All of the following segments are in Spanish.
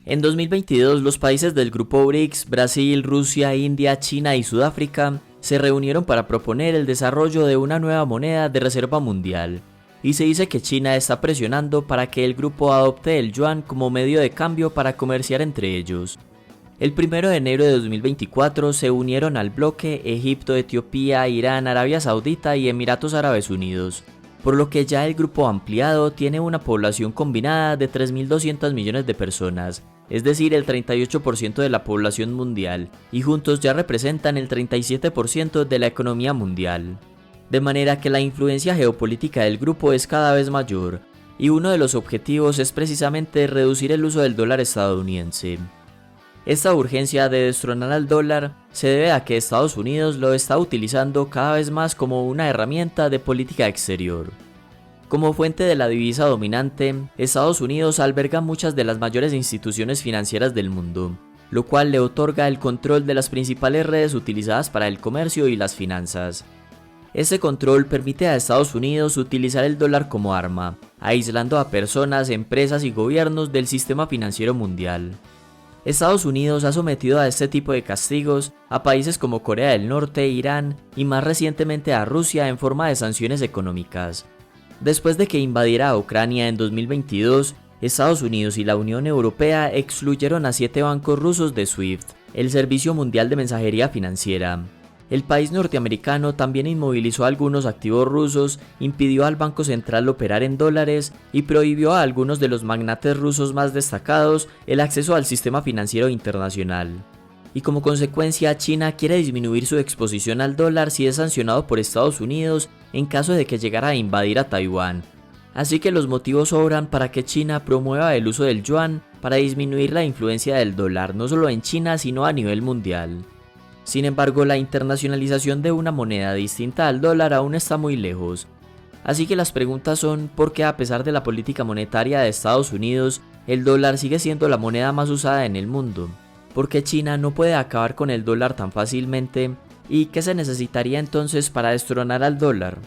En 2022, los países del grupo BRICS, Brasil, Rusia, India, China y Sudáfrica, se reunieron para proponer el desarrollo de una nueva moneda de reserva mundial, y se dice que China está presionando para que el grupo adopte el yuan como medio de cambio para comerciar entre ellos. El 1 de enero de 2024 se unieron al bloque Egipto, Etiopía, Irán, Arabia Saudita y Emiratos Árabes Unidos, por lo que ya el grupo ampliado tiene una población combinada de 3.200 millones de personas, es decir, el 38% de la población mundial, y juntos ya representan el 37% de la economía mundial. De manera que la influencia geopolítica del grupo es cada vez mayor, y uno de los objetivos es precisamente reducir el uso del dólar estadounidense. Esta urgencia de destronar al dólar se debe a que Estados Unidos lo está utilizando cada vez más como una herramienta de política exterior. Como fuente de la divisa dominante, Estados Unidos alberga muchas de las mayores instituciones financieras del mundo, lo cual le otorga el control de las principales redes utilizadas para el comercio y las finanzas. Este control permite a Estados Unidos utilizar el dólar como arma, aislando a personas, empresas y gobiernos del sistema financiero mundial. Estados Unidos ha sometido a este tipo de castigos a países como Corea del Norte, Irán y más recientemente a Rusia en forma de sanciones económicas. Después de que invadiera a Ucrania en 2022, Estados Unidos y la Unión Europea excluyeron a 7 bancos rusos de SWIFT, el Servicio Mundial de Mensajería Financiera. El país norteamericano también inmovilizó algunos activos rusos, impidió al Banco Central operar en dólares y prohibió a algunos de los magnates rusos más destacados el acceso al sistema financiero internacional. Y como consecuencia, China quiere disminuir su exposición al dólar si es sancionado por Estados Unidos en caso de que llegara a invadir a Taiwán. Así que los motivos sobran para que China promueva el uso del yuan para disminuir la influencia del dólar no solo en China sino a nivel mundial. Sin embargo, la internacionalización de una moneda distinta al dólar aún está muy lejos. Así que las preguntas son ¿por qué a pesar de la política monetaria de Estados Unidos, el dólar sigue siendo la moneda más usada en el mundo? ¿Por qué China no puede acabar con el dólar tan fácilmente? ¿Y qué se necesitaría entonces para destronar al dólar?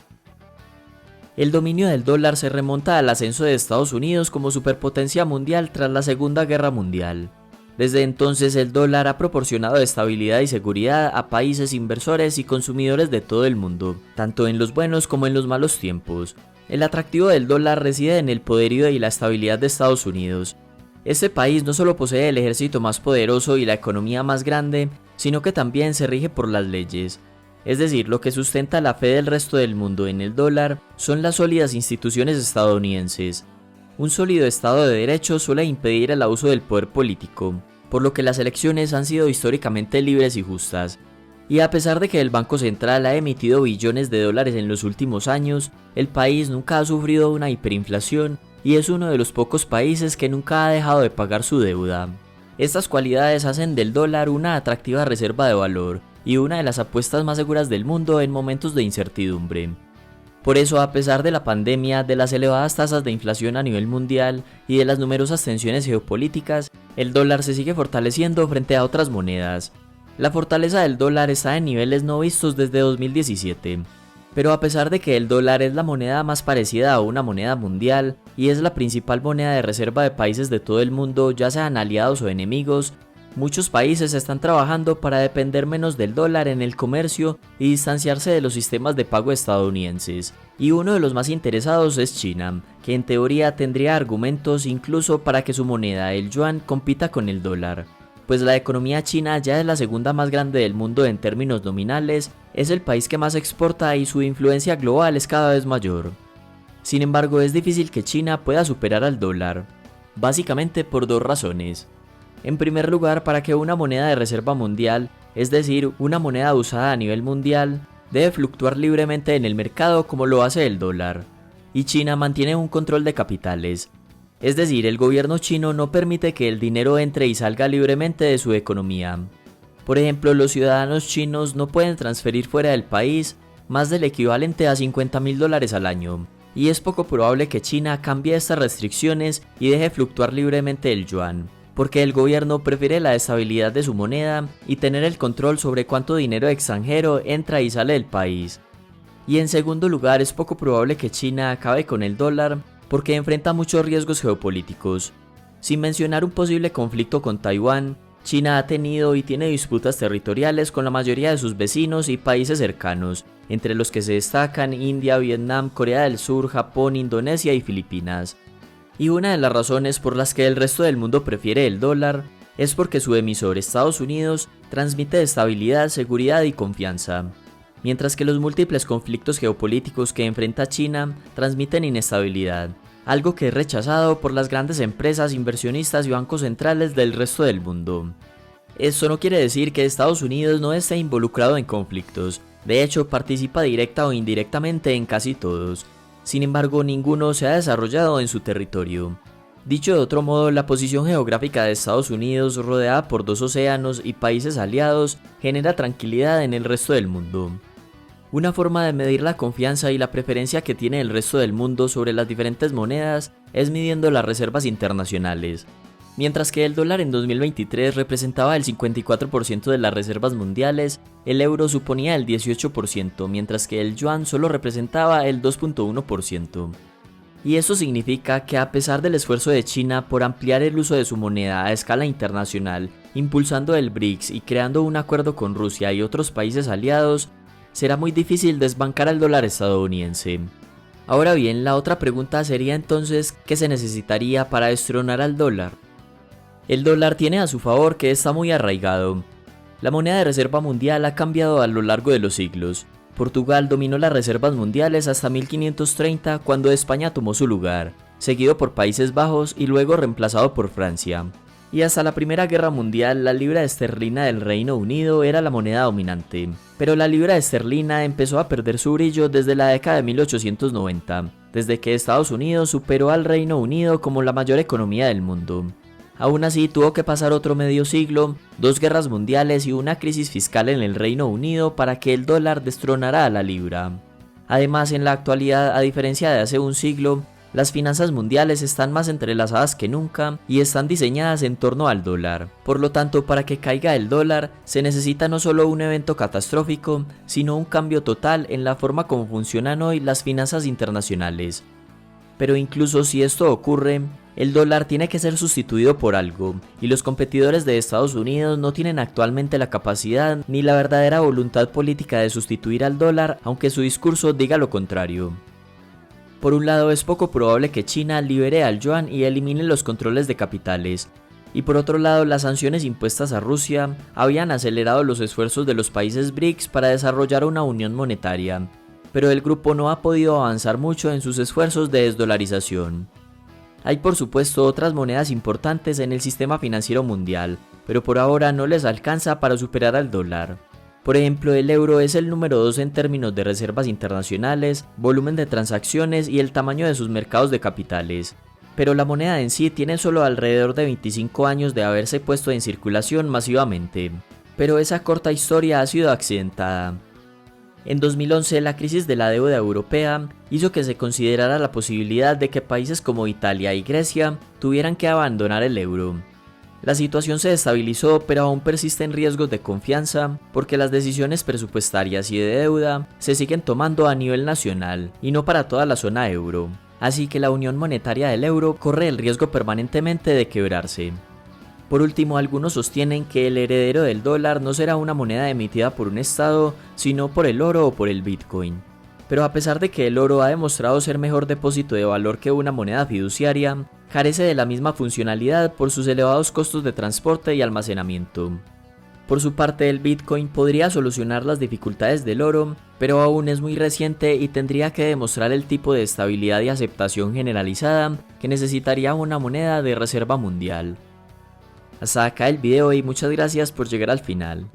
El dominio del dólar se remonta al ascenso de Estados Unidos como superpotencia mundial tras la Segunda Guerra Mundial. Desde entonces el dólar ha proporcionado estabilidad y seguridad a países, inversores y consumidores de todo el mundo, tanto en los buenos como en los malos tiempos. El atractivo del dólar reside en el poderío y la estabilidad de Estados Unidos. Este país no solo posee el ejército más poderoso y la economía más grande, sino que también se rige por las leyes. Es decir, lo que sustenta la fe del resto del mundo en el dólar son las sólidas instituciones estadounidenses. Un sólido Estado de Derecho suele impedir el abuso del poder político, por lo que las elecciones han sido históricamente libres y justas. Y a pesar de que el Banco Central ha emitido billones de dólares en los últimos años, el país nunca ha sufrido una hiperinflación y es uno de los pocos países que nunca ha dejado de pagar su deuda. Estas cualidades hacen del dólar una atractiva reserva de valor y una de las apuestas más seguras del mundo en momentos de incertidumbre. Por eso, a pesar de la pandemia, de las elevadas tasas de inflación a nivel mundial y de las numerosas tensiones geopolíticas, el dólar se sigue fortaleciendo frente a otras monedas. La fortaleza del dólar está en niveles no vistos desde 2017. Pero a pesar de que el dólar es la moneda más parecida a una moneda mundial y es la principal moneda de reserva de países de todo el mundo, ya sean aliados o enemigos, muchos países están trabajando para depender menos del dólar en el comercio y distanciarse de los sistemas de pago estadounidenses. Y uno de los más interesados es China, que en teoría tendría argumentos incluso para que su moneda, el yuan, compita con el dólar. Pues la economía china ya es la segunda más grande del mundo en términos nominales, es el país que más exporta y su influencia global es cada vez mayor. Sin embargo, es difícil que China pueda superar al dólar, básicamente por dos razones. En primer lugar, para que una moneda de reserva mundial, es decir, una moneda usada a nivel mundial, debe fluctuar libremente en el mercado como lo hace el dólar, y China mantiene un control de capitales. Es decir, el gobierno chino no permite que el dinero entre y salga libremente de su economía. Por ejemplo, los ciudadanos chinos no pueden transferir fuera del país más del equivalente a $50.000 al año, y es poco probable que China cambie estas restricciones y deje fluctuar libremente el yuan, porque el gobierno prefiere la estabilidad de su moneda y tener el control sobre cuánto dinero extranjero entra y sale del país. Y en segundo lugar, es poco probable que China acabe con el dólar, porque enfrenta muchos riesgos geopolíticos. Sin mencionar un posible conflicto con Taiwán, China ha tenido y tiene disputas territoriales con la mayoría de sus vecinos y países cercanos, entre los que se destacan India, Vietnam, Corea del Sur, Japón, Indonesia y Filipinas. Y una de las razones por las que el resto del mundo prefiere el dólar es porque su emisor, Estados Unidos, transmite estabilidad, seguridad y confianza, mientras que los múltiples conflictos geopolíticos que enfrenta China transmiten inestabilidad, algo que es rechazado por las grandes empresas, inversionistas y bancos centrales del resto del mundo. Esto no quiere decir que Estados Unidos no esté involucrado en conflictos, de hecho participa directa o indirectamente en casi todos, sin embargo ninguno se ha desarrollado en su territorio. Dicho de otro modo, la posición geográfica de Estados Unidos, rodeada por dos océanos y países aliados, genera tranquilidad en el resto del mundo. Una forma de medir la confianza y la preferencia que tiene el resto del mundo sobre las diferentes monedas es midiendo las reservas internacionales. Mientras que el dólar en 2023 representaba el 54% de las reservas mundiales, el euro suponía el 18%, mientras que el yuan solo representaba el 2.1%. Y eso significa que a pesar del esfuerzo de China por ampliar el uso de su moneda a escala internacional, impulsando el BRICS y creando un acuerdo con Rusia y otros países aliados, será muy difícil desbancar al dólar estadounidense. Ahora bien, la otra pregunta sería entonces, ¿qué se necesitaría para destronar al dólar? El dólar tiene a su favor que está muy arraigado. La moneda de reserva mundial ha cambiado a lo largo de los siglos. Portugal dominó las reservas mundiales hasta 1530 cuando España tomó su lugar, seguido por Países Bajos y luego reemplazado por Francia. Y hasta la Primera Guerra Mundial la libra esterlina del Reino Unido era la moneda dominante, pero la libra esterlina empezó a perder su brillo desde la década de 1890, desde que Estados Unidos superó al Reino Unido como la mayor economía del mundo. Aún así, tuvo que pasar otro medio siglo, 2 guerras mundiales y una crisis fiscal en el Reino Unido para que el dólar destronara a la libra. Además, en la actualidad, a diferencia de hace un siglo, las finanzas mundiales están más entrelazadas que nunca y están diseñadas en torno al dólar. Por lo tanto, para que caiga el dólar, se necesita no solo un evento catastrófico, sino un cambio total en la forma como funcionan hoy las finanzas internacionales. Pero incluso si esto ocurre, el dólar tiene que ser sustituido por algo, y los competidores de Estados Unidos no tienen actualmente la capacidad ni la verdadera voluntad política de sustituir al dólar, aunque su discurso diga lo contrario. Por un lado, es poco probable que China libere al yuan y elimine los controles de capitales, y por otro lado, las sanciones impuestas a Rusia habían acelerado los esfuerzos de los países BRICS para desarrollar una unión monetaria, pero el grupo no ha podido avanzar mucho en sus esfuerzos de desdolarización. Hay por supuesto otras monedas importantes en el sistema financiero mundial, pero por ahora no les alcanza para superar al dólar. Por ejemplo, el euro es el número 2 en términos de reservas internacionales, volumen de transacciones y el tamaño de sus mercados de capitales. Pero la moneda en sí tiene solo alrededor de 25 años de haberse puesto en circulación masivamente. Pero esa corta historia ha sido accidentada. En 2011, la crisis de la deuda europea hizo que se considerara la posibilidad de que países como Italia y Grecia tuvieran que abandonar el euro. La situación se estabilizó, pero aún persisten riesgos de confianza porque las decisiones presupuestarias y de deuda se siguen tomando a nivel nacional y no para toda la zona euro. Así que la unión monetaria del euro corre el riesgo permanentemente de quebrarse. Por último, algunos sostienen que el heredero del dólar no será una moneda emitida por un estado, sino por el oro o por el Bitcoin. Pero a pesar de que el oro ha demostrado ser mejor depósito de valor que una moneda fiduciaria, carece de la misma funcionalidad por sus elevados costos de transporte y almacenamiento. Por su parte, el Bitcoin podría solucionar las dificultades del oro, pero aún es muy reciente y tendría que demostrar el tipo de estabilidad y aceptación generalizada que necesitaría una moneda de reserva mundial. Hasta acá el video y muchas gracias por llegar al final.